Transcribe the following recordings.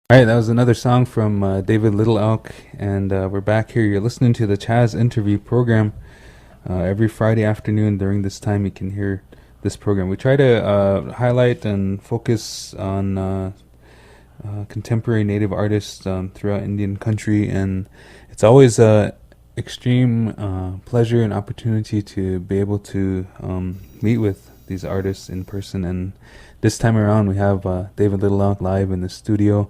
All right, that was another song from David Little Elk, and we're back here. You're listening to the Chaz interview program. Every Friday afternoon during this time, you can hear this program. We try to highlight and focus on contemporary Native artists throughout Indian country, and it's always a extreme pleasure and opportunity to be able to meet with these artists in person. And this time around, we have David Little Elk live in the studio.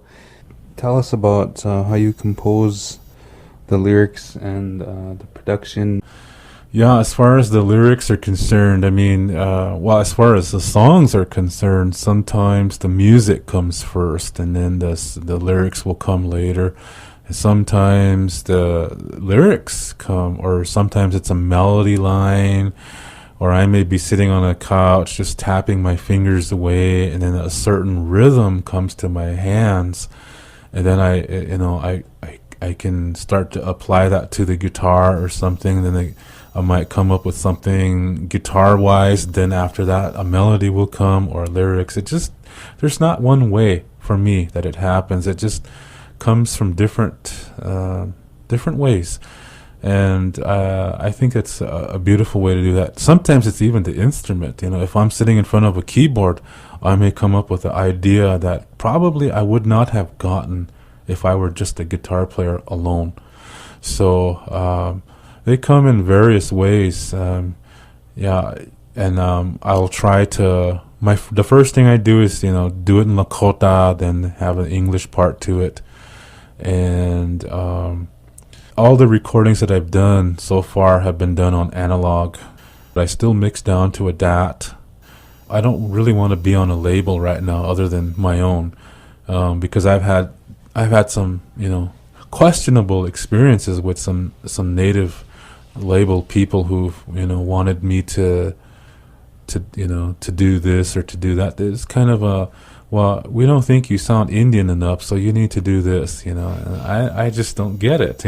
Tell us about how you compose the lyrics and the production. Yeah, as far as the lyrics are concerned, I mean, well, as far as the songs are concerned, sometimes the music comes first and then the lyrics will come later. And sometimes the lyrics come, or sometimes it's a melody line, or I may be sitting on a couch just tapping my fingers away, and then a certain rhythm comes to my hands. And then I can start to apply that to the guitar or something. Then I might come up with something guitar-wise. Then after that, a melody will come or lyrics. There's not one way for me that it happens. It just comes from different ways. And I think it's a beautiful way to do that. Sometimes it's even the instrument. If I'm sitting in front of a keyboard, I may come up with an idea that probably I would not have gotten if I were just a guitar player alone. So they come in various ways. Yeah, and I'll try to. The first thing I do is do it in Lakota, then have an English part to it, and all the recordings that I've done so far have been done on analog. But I still mix down to a DAT. I don't really want to be on a label right now other than my own, because I've had some questionable experiences with some native label people who've wanted me to do this or to do that. It's kind of well, we don't think you sound Indian enough, so you need to do this, And I just don't get it,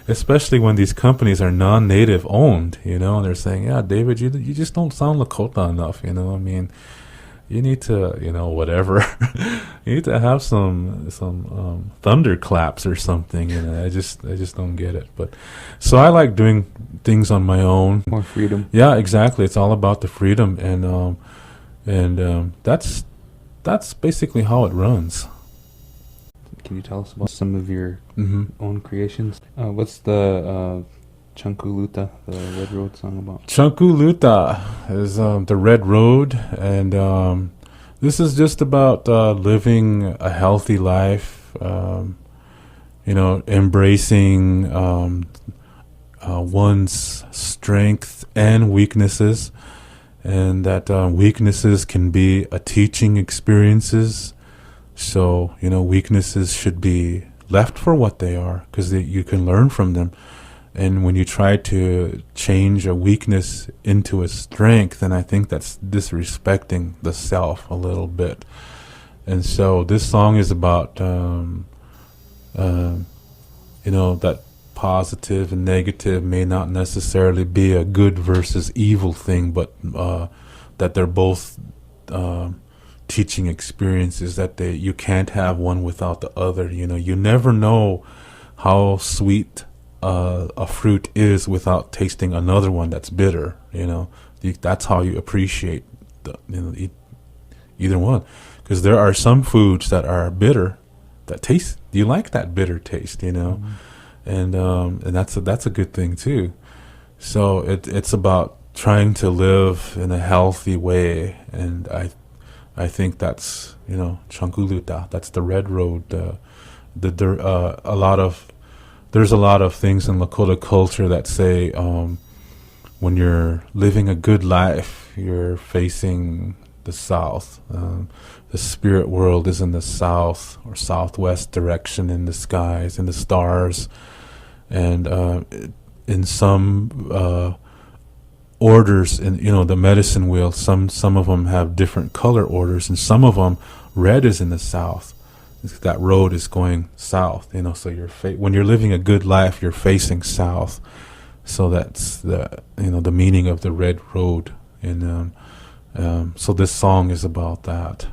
especially when these companies are non-native owned, and they're saying, yeah, David, you just don't sound Lakota enough, I mean, you need to, whatever, you need to have some thunderclaps or something, I just don't get it. But so I like doing things on my own. More freedom. Yeah, exactly. It's all about the freedom, and that's basically how it runs. Can you tell us about some of your own creations? What's the Chankuluta, the Red Road song about? Chankuluta is the Red Road, and this is just about living a healthy life, embracing one's strength and weaknesses, and that weaknesses can be a teaching experiences. So weaknesses should be left for what they are, because you can learn from them. And when you try to change a weakness into a strength, then I think that's disrespecting the self a little bit. And so this song is about that positive and negative may not necessarily be a good versus evil thing, but that they're both teaching experiences, that you can't have one without the other. You never know how sweet a fruit is without tasting another one that's bitter. That's how you appreciate either one, because there are some foods that are bitter that taste, you like that bitter taste, and that's a good thing too. So it's about trying to live in a healthy way, and I think that's Chankuluta, that's the Red Road. There's a lot of things in Lakota culture that say when you're living a good life, you're facing the south. The spirit world is in the south or southwest direction, in the skies, in the stars. And in some orders, in the medicine wheel, some of them have different color orders, and some of them, red is in the south. That road is going south, so when you're living a good life, you're facing south. So that's the meaning of the Red Road. And so this song is about that.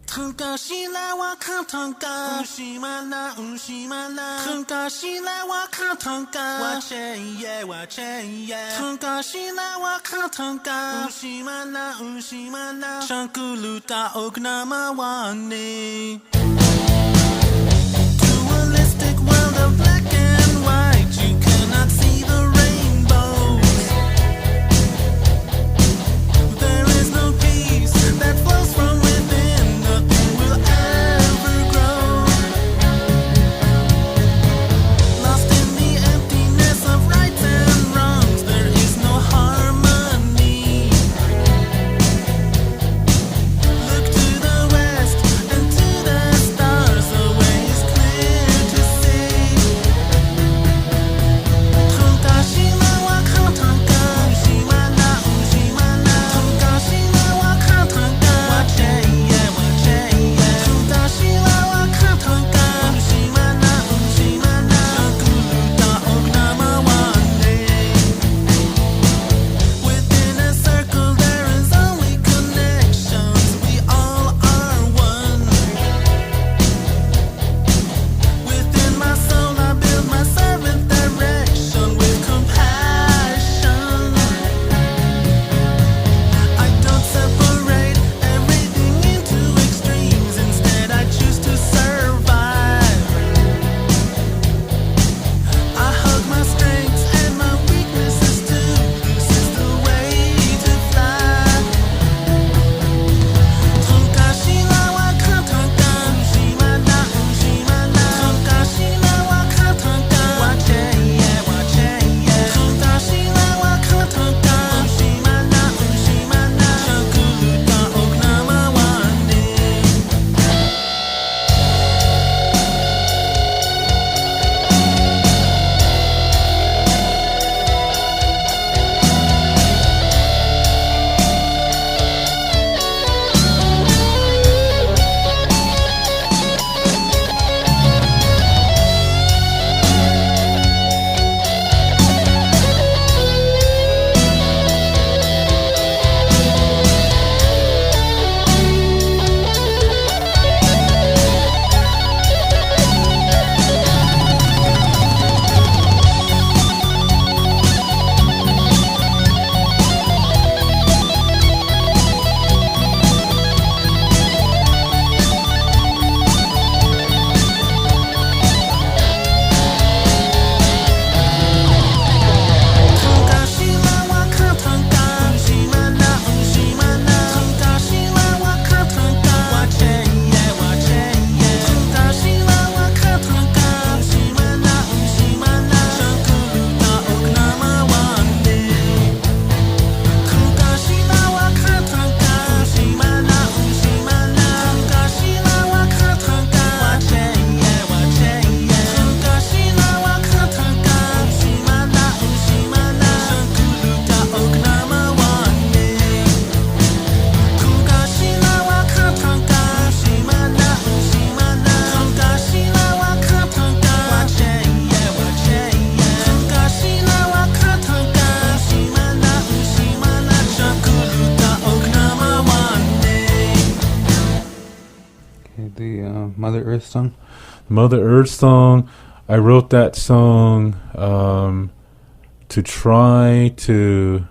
腾高西来我看腾高，西嘛啦西嘛啦，腾高西来我看腾高，我切耶我切耶，腾高西来我看腾高，西嘛啦西嘛啦，上咕噜大欧克那么晚呢。Dualistic world of black and white, you cannot see the rainbows. There is no peace that flows from within, nothing will ever grow. Lost in the emptiness of rights and wrongs, there is no harmony. Look to the west and to the stars, the way is clear to see. 腾高西来我看腾高，西嘛啦西嘛啦，腾高西来我看腾高，我切耶我切耶，腾高西来我看腾高，西嘛啦西嘛啦，上咕噜大欧那么晚呢。Within a circle there is only connections, we all are one. Within my soul I build my servant direction with compassion. I don't separate everything into extremes, instead I choose to survive. I hug my strengths and my weaknesses too, this is the way to fly. 腾高西来我看腾高，西嘛啦西嘛啦，腾高西来我看腾高，我切耶我切耶，腾高西来我看腾高，西嘛啦西嘛啦，上咕噜大欧那么晚呢。腾高西来我看腾高，西嘛啦西嘛啦，腾高西来我看腾高，我切耶我切耶，腾高西来我看腾高，西嘛啦西嘛啦，上咕噜大欧那么晚呢。腾高西来我看腾高，西嘛啦西嘛啦，腾高西来我看腾高，我切耶我切耶，腾高西来我看腾高，西嘛啦西嘛啦，上咕噜大欧那么晚呢。腾高西来我看腾高，西嘛啦西嘛啦，腾高西来我看腾高，我切耶我切耶，腾高西来我看腾高，西嘛啦西嘛啦，上咕噜大欧那么晚呢。Okay, the Mother Earth song. Mother Earth song. I wrote that song to try to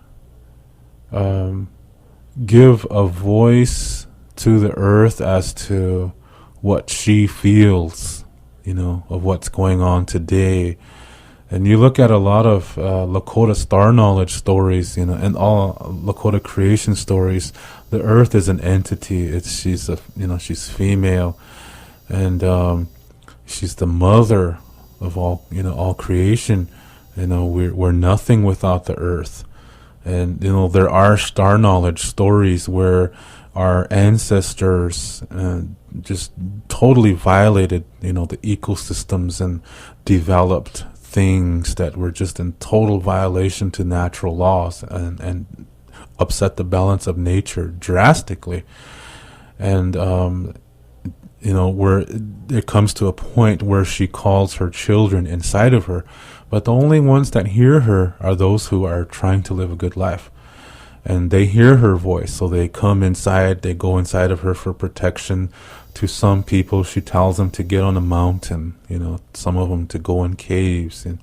give a voice to the earth as to what she feels, of what's going on today. And you look at a lot of Lakota star knowledge stories, and all Lakota creation stories. The earth is an entity. She's female, and she's the mother of all creation. We're nothing without the earth. And there are star knowledge stories where our ancestors just totally violated the ecosystems and developed things that were just in total violation to natural laws and upset the balance of nature drastically. And where it comes to a point where she calls her children inside of her, but the only ones that hear her are those who are trying to live a good life. and they hear her voice, so they come inside, they go inside of her for protection. To some people, she tells them to get on a mountain, some of them to go in caves and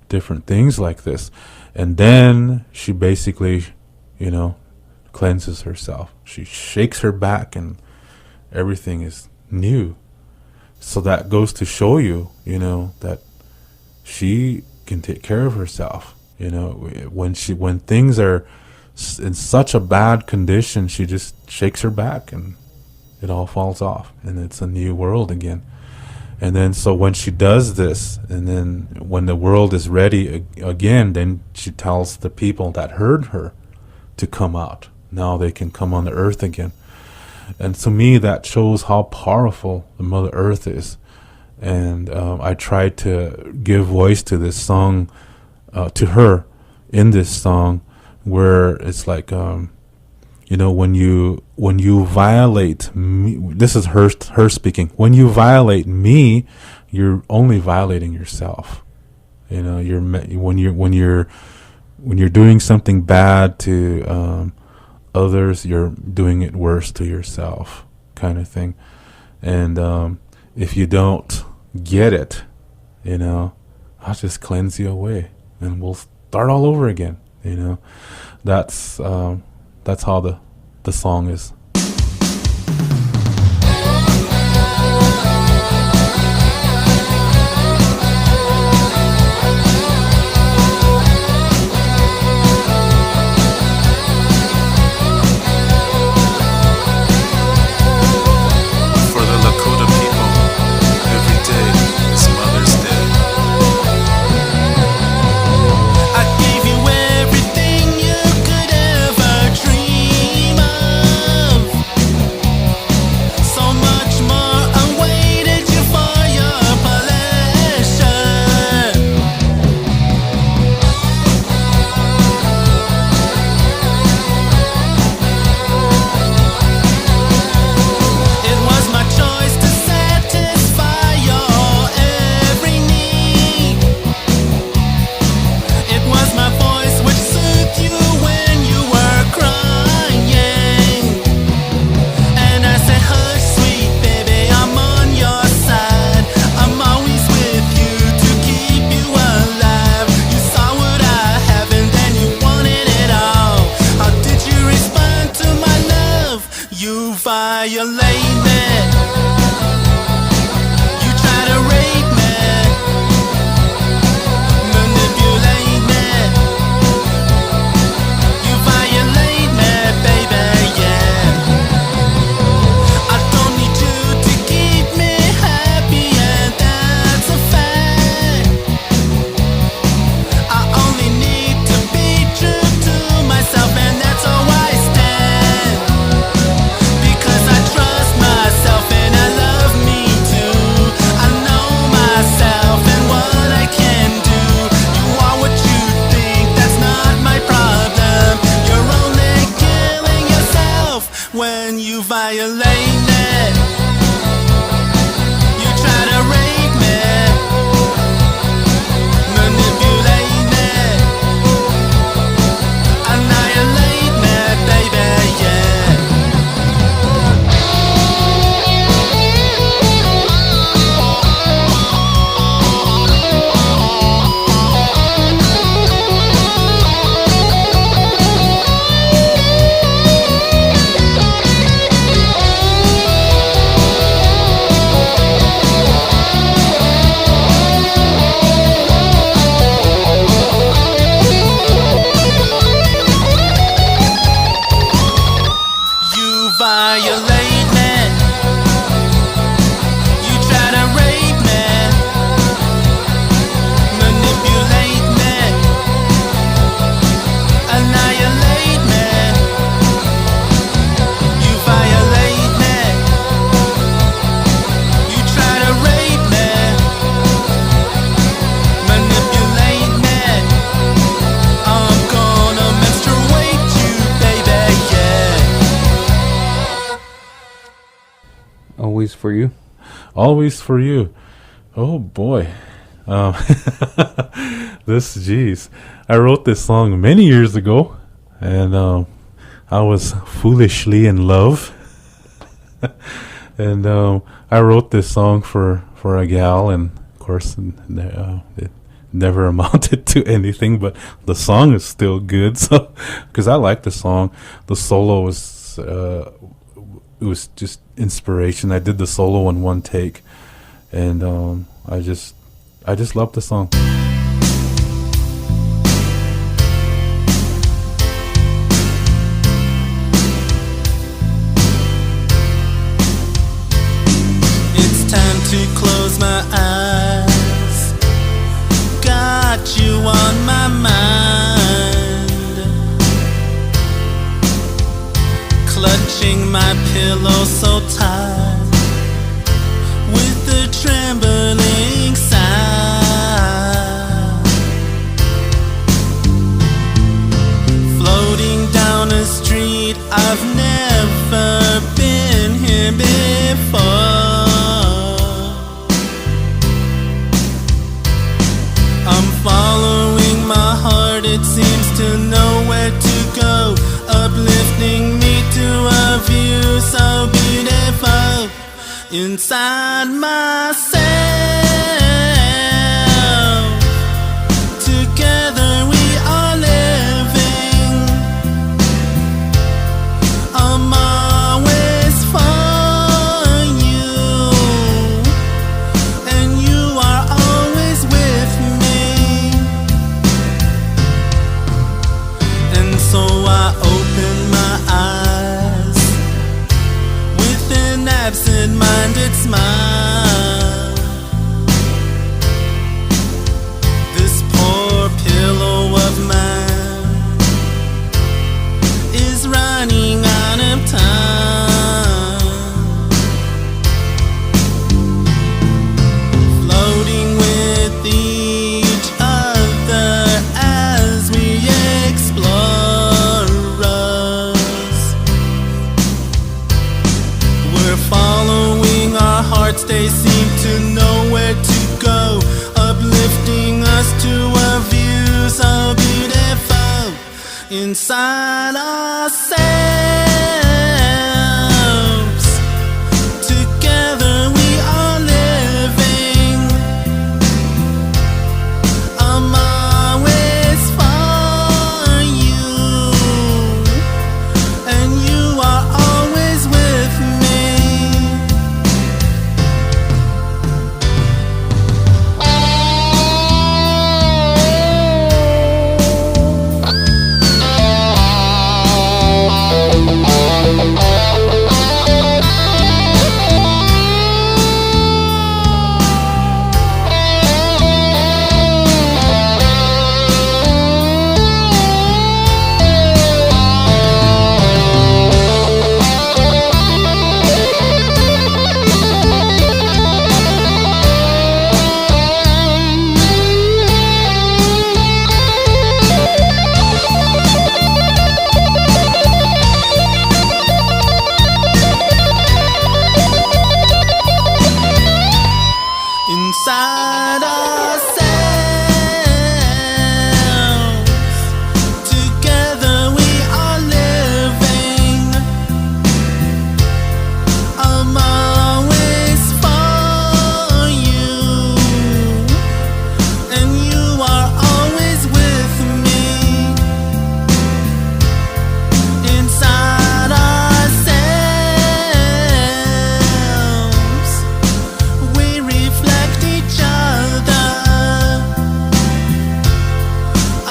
different things like this. And then she basically, cleanses herself. She shakes her back and everything is new. So that goes to show you, that she can take care of herself. When things are in such a bad condition, she just shakes her back and it all falls off and it's a new world again. And then so when she does this, and then when the world is ready again, then she tells the people that heard her to come out. Now they can come on the earth again. And to me, that shows how powerful the Mother Earth is. And I tried to give voice to this song, to her in this song, where it's like, when you violate me, this is her speaking. When you violate me, you're only violating yourself. When you're doing something bad to others, you're doing it worse to yourself, kind of thing. And if you don't get it, I'll just cleanse you away, and we'll start all over again. That's how the song is. For the Lakota people, every day is Mother's Day. I gave you everything you could ever dream of. So much more awaited you for your pleasure. It was my choice to satisfy your every need. It was my voice which soothed you when you were crying. And I said, hush, sweet baby, I'm on your side. I'm always with you to keep you alive. You saw what I have and then you wanted it all. How did you respond to my love? You violate me. You try to rape me, manipulate me. You violate me, baby, yeah. I don't need you to keep me happy, and that's a fact. I only need to be true to myself, and that's how I stand. Because I trust myself and I love me too. I know myself and what I can do. You are what you think, that's not my problem. You're only killing yourself when you violate me. You try to rape me, manipulate me, annihilate me, baby, yeah. You violate me. You try to rape me, manipulate me, annihilate me. You violate me. You try to rape me, manipulate me. I'm gonna menstruate you, baby, yeah. Always for you. Always for you. Oh boy. Geez. I wrote this song many years ago, and I was foolishly in love. And I wrote this song for a gal, and of course it never amounted to anything, but the song is still good. So, because I like the song, the solo was it was just inspiration. I did the solo in one take, and I just love the song. It's time to close my eyes. Got you on my mind. Clutching my pillow so tight, with the trembling side. Floating down a street I've never been here before. I'm following my heart, it seems to know where to go, uplifting me to a view so beautiful inside myself. Together we are living. I'm always for you, and you are always with me. And so I open my eyes with an absent-minded smile. This poor pillow of mine is running out of time, floating with each other as we explore us. We're following our hearts, they seem to know where to go, uplifting us to a view so beautiful inside ourselves. Together we are living. I'm always for you, and you are always with me. Inside ourselves, together we are living. I'm always for you, and you are always with me. Inside ourselves, we reflect each other.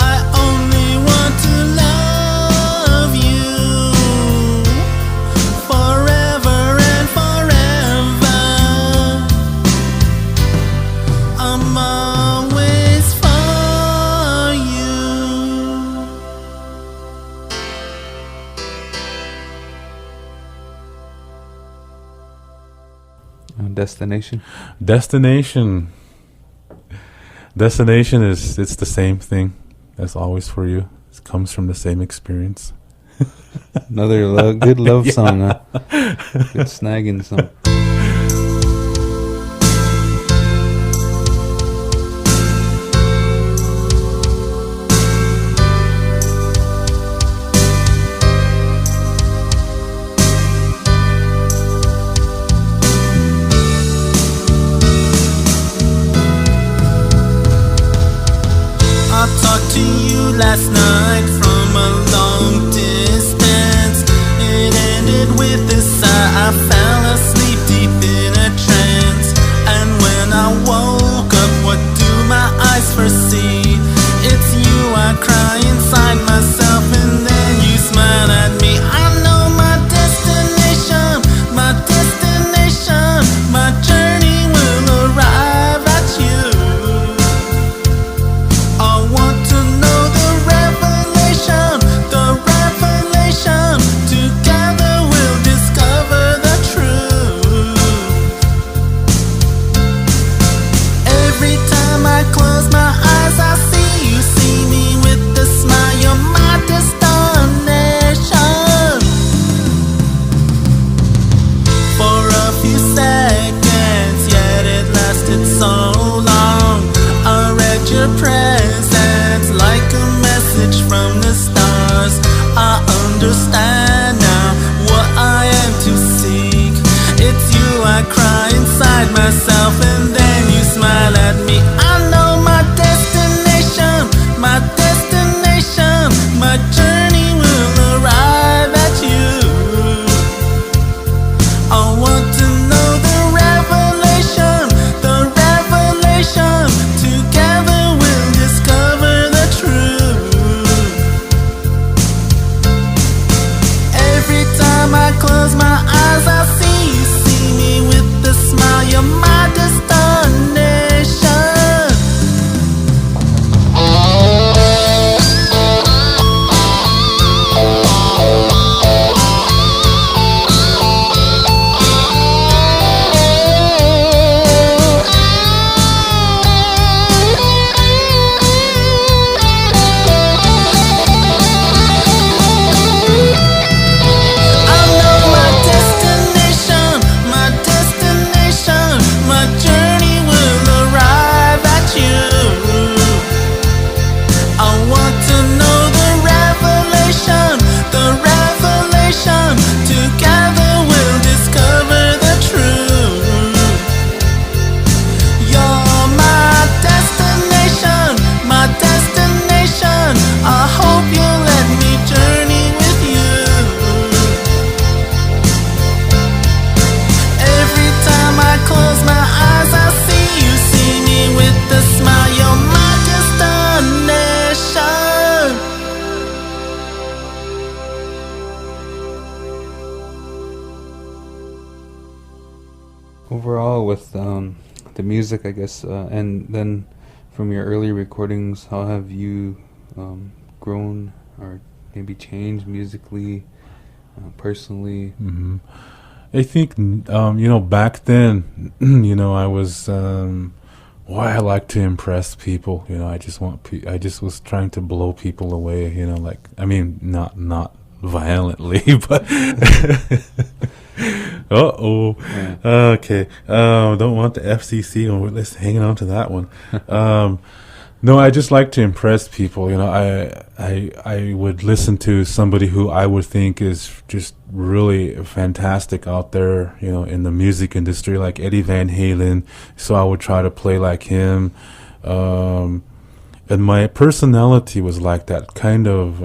I only want to love you forever and forever. I'm always for you. Destination. Destination is, it's the same thing as always for you. It comes from the same experience. Another good love song, huh? Good snagging song. last night from a long distance. It ended with a sigh. I fell asleep deep in a trance. And when I woke up, what do my eyes first see? It's you, I cry inside myself, and then you smile at me. I know my destination, my destination, my journey will arrive at you. I want to know the revelation, the revelation. Together we'll discover the truth. Every time I close my eyes, I see me with a smile. You're my destination. For a few seconds, yet it lasted so long. I read your presence like a message from the stars. I understand now what I am to seek. It's you, I cry inside myself, and then you smile at me. I know my destination, my destination, my journey will arrive at you. I want to know the revelation, the revelation. Together we'll discover the truth. Every time I close my eyes, I see me with a smile. You're my destination. I know my destination, my destination, my journey will arrive at you. I want to know the revelation, the revelation. Together we'll discover the truth. You're my destination, my destination. I hope you'll let me journey with you. Every time I close my eyes, I see me with a smile. You're my destination. Overall, with the music, I guess, and then from your early recordings, how have you grown or maybe changed musically, personally? I think back then, I was I like to impress people. I just I just was trying to blow people away. Not violently, but Yeah. okay. Don't want the FCC or let's hanging on to that one. No, I just like to impress people. I would listen to somebody who I would think is just really fantastic out there, in the music industry, like Eddie Van Halen. So I would try to play like him. And my personality was like that, kind of,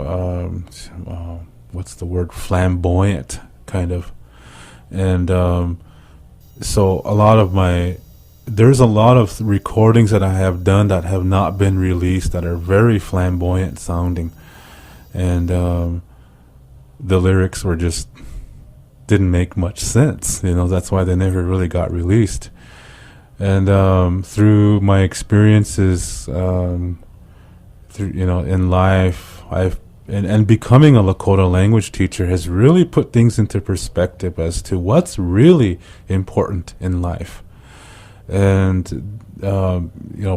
what's the word? Flamboyant, kind of. And so there's a lot of recordings that I have done that have not been released that are very flamboyant sounding, and the lyrics were just didn't make much sense. That's why they never really got released. And through my experiences, in life, and becoming a Lakota language teacher has really put things into perspective as to what's really important in life. And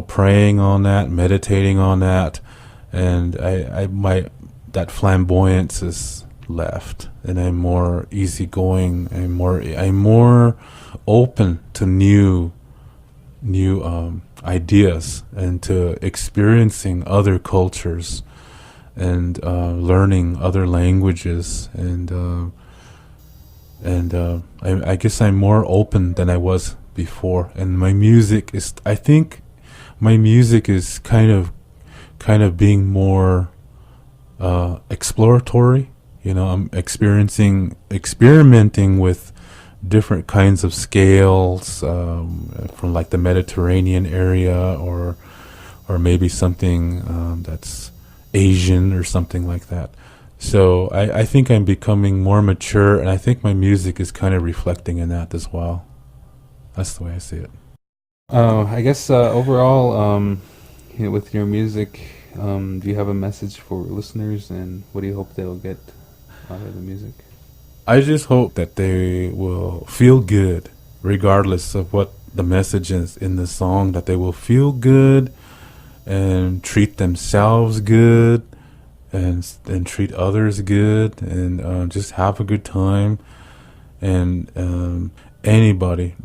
praying on that, meditating on that, and that flamboyance is left, and I'm more easygoing. I'm more open to new ideas and to experiencing other cultures and learning other languages, and I guess I'm more open than I was before. And my music is, I think my music is kind of being more exploratory. I'm experimenting with different kinds of scales, from like the Mediterranean area, or maybe something that's Asian or something like that. So I think I'm becoming more mature, and I think my music is kind of reflecting in that as well. That's the way I see it. I guess overall, with your music, do you have a message for listeners, and what do you hope they'll get out of the music? I just hope that they will feel good, regardless of what the message is in the song, that they will feel good and treat themselves good, and treat others good, and just have a good time. And anybody,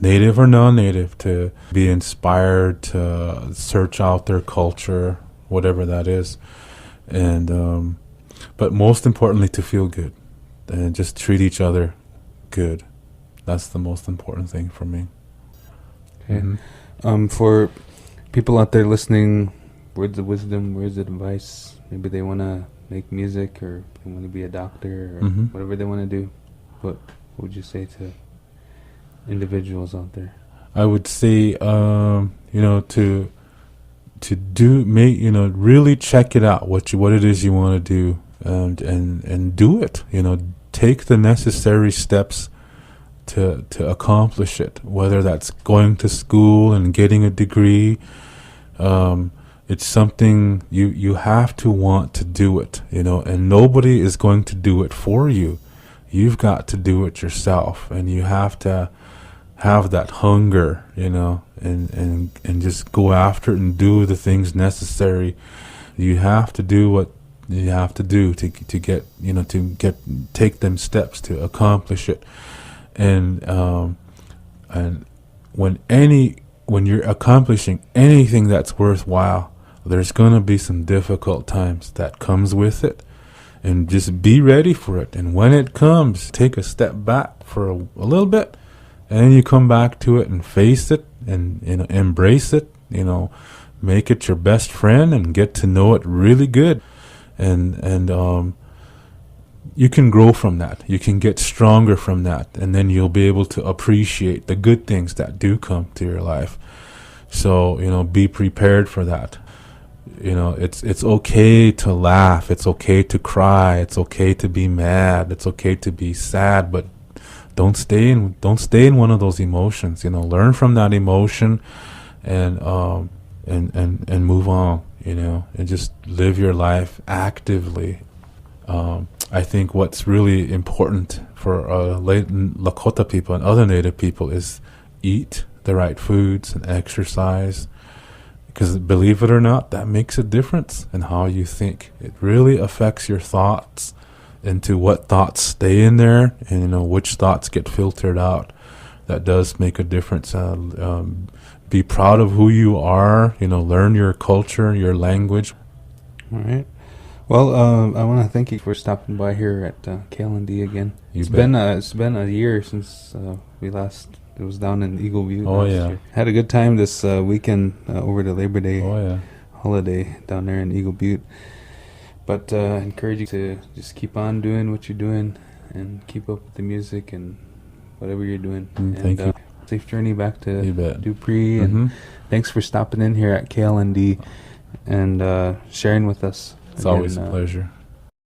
native or non-native, to be inspired to search out their culture, whatever that is. And but most importantly, to feel good and just treat each other good. That's the most important thing for me. Okay. For people out there listening, words of wisdom, words of advice, maybe they want to make music, or they want to be a doctor, or whatever they want to do, what would you say to individuals out there? I would say, to do, really check it out, what it is you want to do, and do it. Take the necessary steps to accomplish it. Whether that's going to school and getting a degree, it's something you have to want to do it. And nobody is going to do it for you. You've got to do it yourself, and you have to have that hunger, and just go after it and do the things necessary. You have to do what you have to do to take them steps to accomplish it. And when you're accomplishing anything that's worthwhile, there's going to be some difficult times that comes with it, and just be ready for it. And when it comes, take a step back for a little bit, and then you come back to it and face it, and embrace it, make it your best friend and get to know it really good. And you can grow from that. You can get stronger from that, and then you'll be able to appreciate the good things that do come to your life. So, be prepared for that. It's okay to laugh. It's okay to cry. It's okay to be mad. It's okay to be sad, but don't stay in one of those emotions. Learn from that emotion, and move on. And just live your life actively. I think what's really important for Lakota people and other Native people is eat the right foods and exercise. Because believe it or not, that makes a difference in how you think. It really affects your thoughts, into what thoughts stay in there, and which thoughts get filtered out. That does make a difference. Be proud of who you are. Learn your culture, your language. All right. Well, I want to thank you for stopping by here at KLND again. It's been a year since we last. It was down in Eagle Butte. Oh yeah. Year. Had a good time this weekend over the Labor Day holiday down there in Eagle Butte. But I encourage you to just keep on doing what you're doing, and keep up with the music and whatever you're doing. Thank you. Safe journey back to Dupree, and thanks for stopping in here at KLND and sharing with us. It's always a pleasure.